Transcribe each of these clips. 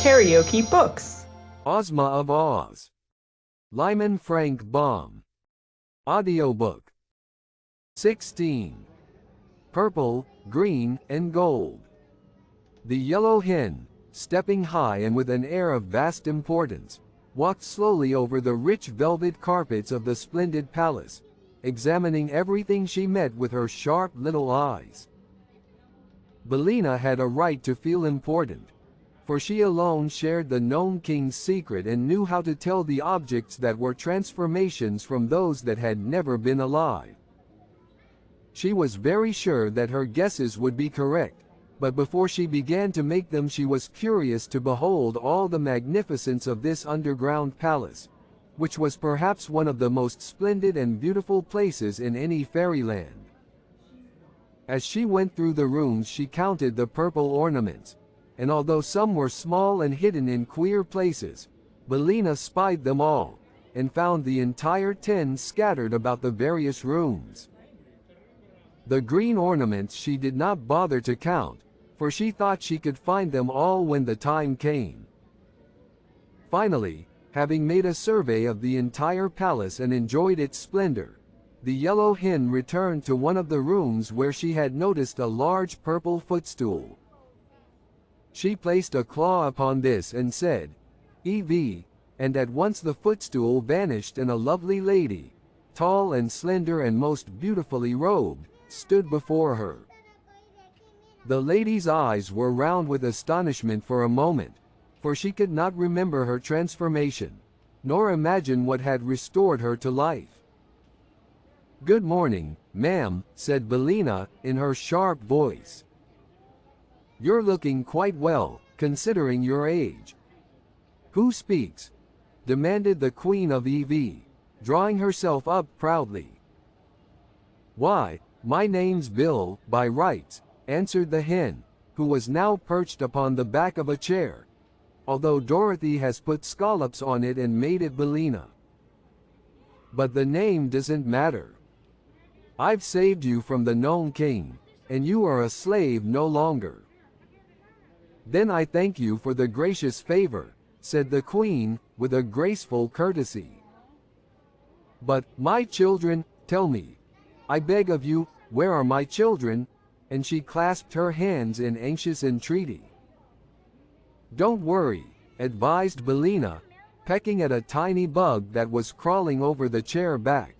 KaraokeBooks. Ozma of Oz. Lyman Frank Baum. Audiobook. 16. Purple, green, and gold. The yellow hen, stepping high and with an air of vast importance, walked slowly over the rich velvet carpets of the splendid palace, examining everything she met with her sharp little eyes. Billina had a right to feel important, for she alone shared the Gnome King's secret and knew how to tell the objects that were transformations from those that had never been alive. She was very sure that her guesses would be correct, but before she began to make them she was curious to behold all the magnificence of this underground palace, which was perhaps one of the most splendid and beautiful places in any fairyland. As she went through the rooms she counted the purple ornaments, and although some were small and hidden in queer places, Billina spied them all, and found the entire 10 scattered about the various rooms. The green ornaments she did not bother to count, for she thought she could find them all when the time came. Finally, having made a survey of the entire palace and enjoyed its splendor, the yellow hen returned to one of the rooms where she had noticed a large purple footstool. She placed a claw upon this and said, "EV," and at once the footstool vanished and a lovely lady, tall and slender and most beautifully robed, stood before her. The lady's eyes were round with astonishment for a moment, for she could not remember her transformation, nor imagine what had restored her to life. "Good morning, ma'am," said Billina, in her sharp voice. "You're looking quite well, considering your age." "Who speaks?" demanded the Queen of EV, drawing herself up proudly. "Why, my name's Bill, by rights," answered the hen, who was now perched upon the back of a chair, although Dorothy has put scallops on it and made it Billina. "But the name doesn't matter. I've saved you from the Gnome King, and you are a slave no longer." "Then I thank you for the gracious favor," said the Queen, with a graceful courtesy. "But, my children, tell me, I beg of you, where are my children?" and she clasped her hands in anxious entreaty. "Don't worry," advised Billina, pecking at a tiny bug that was crawling over the chair back.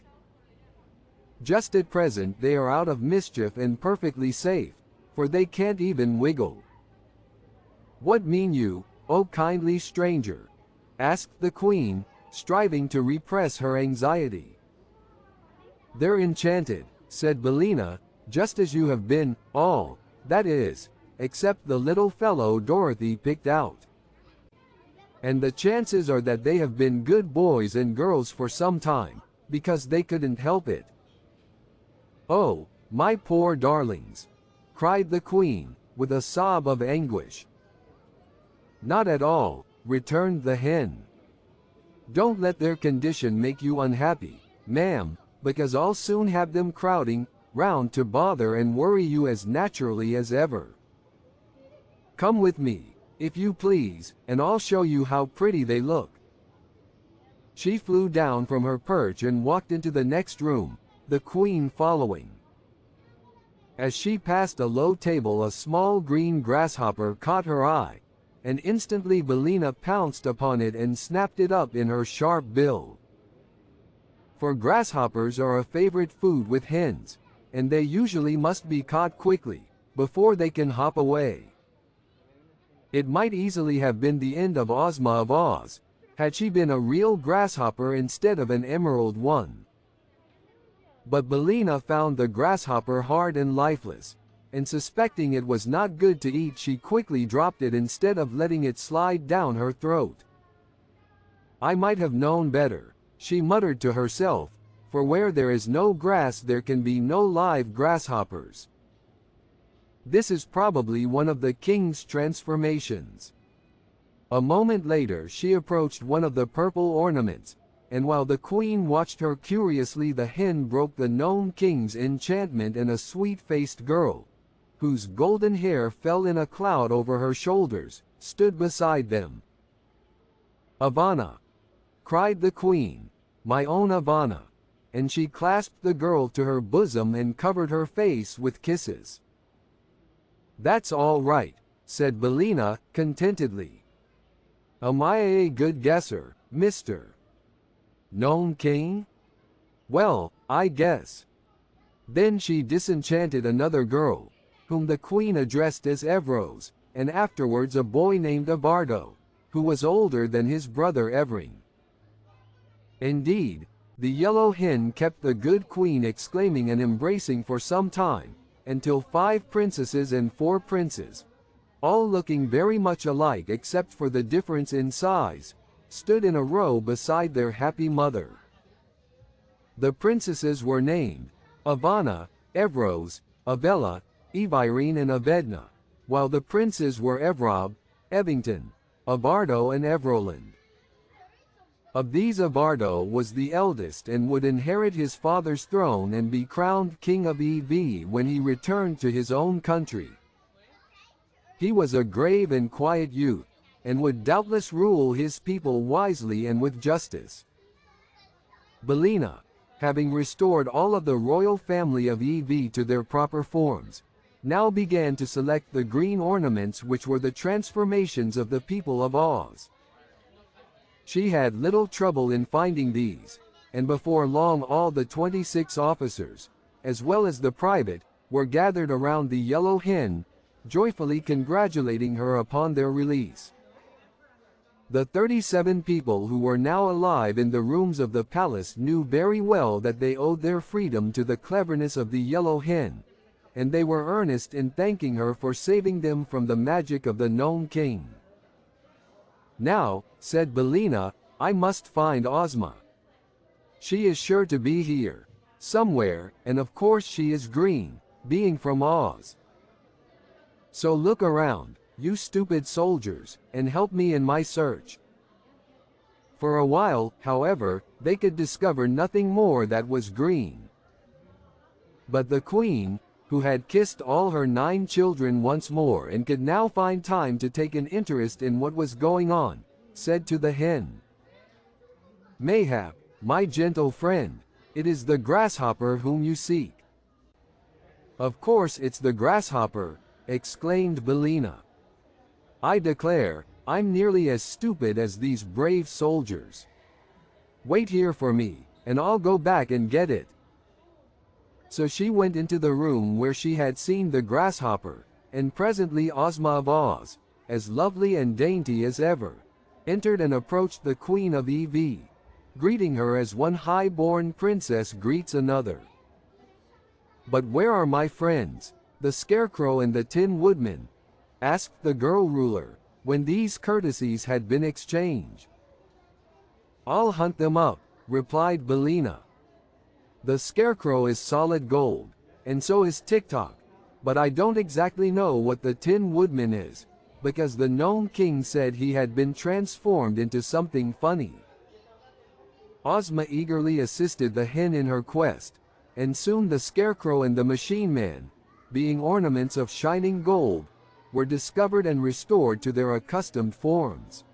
"Just at present they are out of mischief and perfectly safe, for they can't even wiggle." "What mean you, O kindly stranger?" asked the Queen, striving to repress her anxiety. "They're enchanted," said Billina, "just as you have been, all, that is, except the little fellow Dorothy picked out. And the chances are that they have been good boys and girls for some time, because they couldn't help it." "Oh, my poor darlings!" cried the Queen, with a sob of anguish. "Not at all," returned the hen. "Don't let their condition make you unhappy, ma'am, because I'll soon have them crowding round to bother and worry you as naturally as ever. Come with me, if you please, and I'll show you how pretty they look." She flew down from her perch and walked into the next room, the Queen following. As she passed a low table a small green grasshopper caught her eye, and instantly Billina pounced upon it and snapped it up in her sharp bill. For grasshoppers are a favorite food with hens, and they usually must be caught quickly, before they can hop away. It might easily have been the end of Ozma of Oz, had she been a real grasshopper instead of an emerald one. But Billina found the grasshopper hard and lifeless, and suspecting it was not good to eat she quickly dropped it instead of letting it slide down her throat. "I might have known better," she muttered to herself, "for where there is no grass there can be no live grasshoppers. This is probably one of the king's transformations." A moment later she approached one of the purple ornaments, and while the Queen watched her curiously the hen broke the Gnome King's enchantment, and a sweet-faced girl, whose golden hair fell in a cloud over her shoulders, stood beside them. "Ivana!" cried the queen. "My own Ivana!" And she clasped the girl to her bosom and covered her face with kisses. "That's all right," said Belina, contentedly. "Am I a good guesser, Mr. Gnome King? Well, I guess." Then she disenchanted another girl, whom the queen addressed as Evros, and afterwards a boy named Abardo, who was older than his brother Evring. Indeed, the yellow hen kept the good queen exclaiming and embracing for some time, until 5 princesses and 4 princes, all looking very much alike except for the difference in size, stood in a row beside their happy mother. The princesses were named Ivana, Evros, Abella, Evirene and Avedna, while the princes were Evrob, Evington, Abardo and Evroland. Of these Abardo was the eldest and would inherit his father's throne and be crowned king of Ev when he returned to his own country. He was a grave and quiet youth, and would doubtless rule his people wisely and with justice. Belina, having restored all of the royal family of Ev to their proper forms, now began to select the green ornaments which were the transformations of the people of Oz. She had little trouble in finding these, and before long all the 26 officers, as well as the private, were gathered around the yellow hen, joyfully congratulating her upon their release. The 37 people who were now alive in the rooms of the palace knew very well that they owed their freedom to the cleverness of the yellow hen, and they were earnest in thanking her for saving them from the magic of the Gnome King. "Now," said Belina, "I must find Ozma. She is sure to be here, somewhere, and of course she is green, being from Oz. So look around, you stupid soldiers, and help me in my search." For a while, however, they could discover nothing more that was green. But the queen, who had kissed all her 9 children once more and could now find time to take an interest in what was going on, said to the hen, "Mayhap, my gentle friend, it is the grasshopper whom you seek." "Of course it's the grasshopper," exclaimed Belina. "I declare, I'm nearly as stupid as these brave soldiers. Wait here for me, and I'll go back and get it." So she went into the room where she had seen the grasshopper, and presently Ozma of Oz, as lovely and dainty as ever, entered and approached the Queen of Ev, greeting her as one high-born princess greets another. "But where are my friends, the Scarecrow and the Tin Woodman?" asked the girl ruler, when these courtesies had been exchanged. "I'll hunt them up," replied Belina. "The Scarecrow is solid gold, and so is Tik-Tok, but I don't exactly know what the Tin Woodman is, because the Gnome King said he had been transformed into something funny." Ozma eagerly assisted the hen in her quest, and soon the Scarecrow and the Machine Man, being ornaments of shining gold, were discovered and restored to their accustomed forms.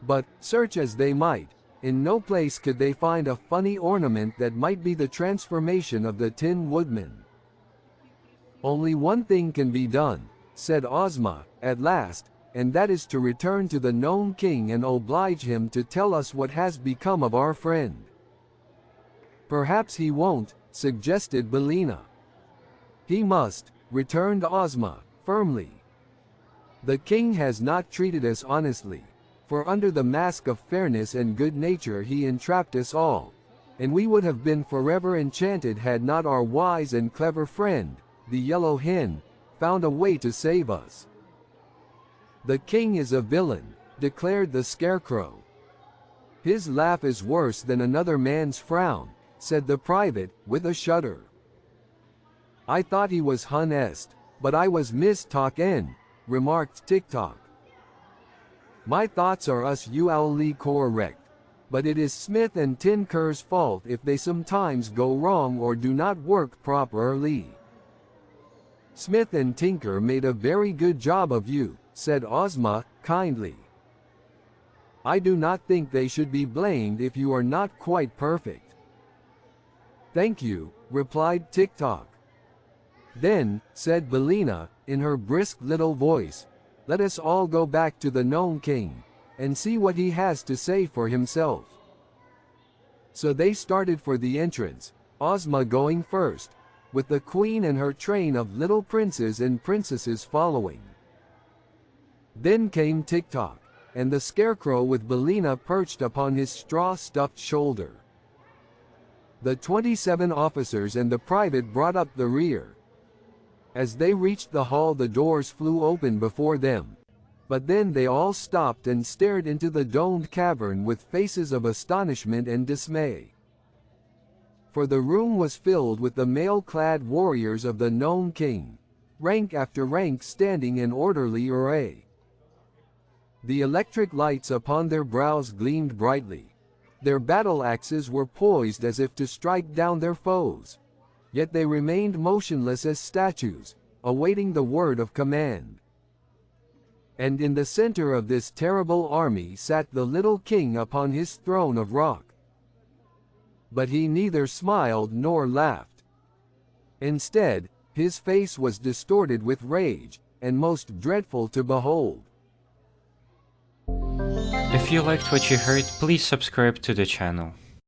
But, search as they might, in no place could they find a funny ornament that might be the transformation of the Tin Woodman. "Only one thing can be done," said Ozma, at last, "and that is to return to the Gnome King and oblige him to tell us what has become of our friend." "Perhaps he won't," suggested Belina. "He must," returned Ozma, firmly. "The king has not treated us honestly, for under the mask of fairness and good nature he entrapped us all, and we would have been forever enchanted had not our wise and clever friend, the yellow hen, found a way to save us." "The king is a villain," declared the Scarecrow. "His laugh is worse than another man's frown," said the private, with a shudder. "I thought he was honest, but I was mistaken," remarked Tik-Tok. "My thoughts are usually correct, but it is Smith and Tinker's fault if they sometimes go wrong or do not work properly." "Smith and Tinker made a very good job of you," said Ozma, kindly. I do not think they should be blamed if you are not quite perfect. Thank you, replied Tick-Tock. Then, said Billina, in her brisk little voice, let us all go back to the Gnome King, and see what he has to say for himself. So they started for the entrance, Ozma going first, with the Queen and her train of little princes and princesses following. Then came Tick-Tock, and the Scarecrow with Billina perched upon his straw-stuffed shoulder. The 27 officers and the private brought up the rear. As they reached the hall, the doors flew open before them. But then they all stopped and stared into the domed cavern with faces of astonishment and dismay. For the room was filled with the mail-clad warriors of the Gnome King, rank after rank standing in orderly array. The electric lights upon their brows gleamed brightly. Their battle axes were poised as if to strike down their foes. Yet they remained motionless as statues, awaiting the word of command. And in the center of this terrible army sat the little king upon his throne of rock. But he neither smiled nor laughed. Instead, his face was distorted with rage, and most dreadful to behold. If you liked what you heard, please subscribe to the channel.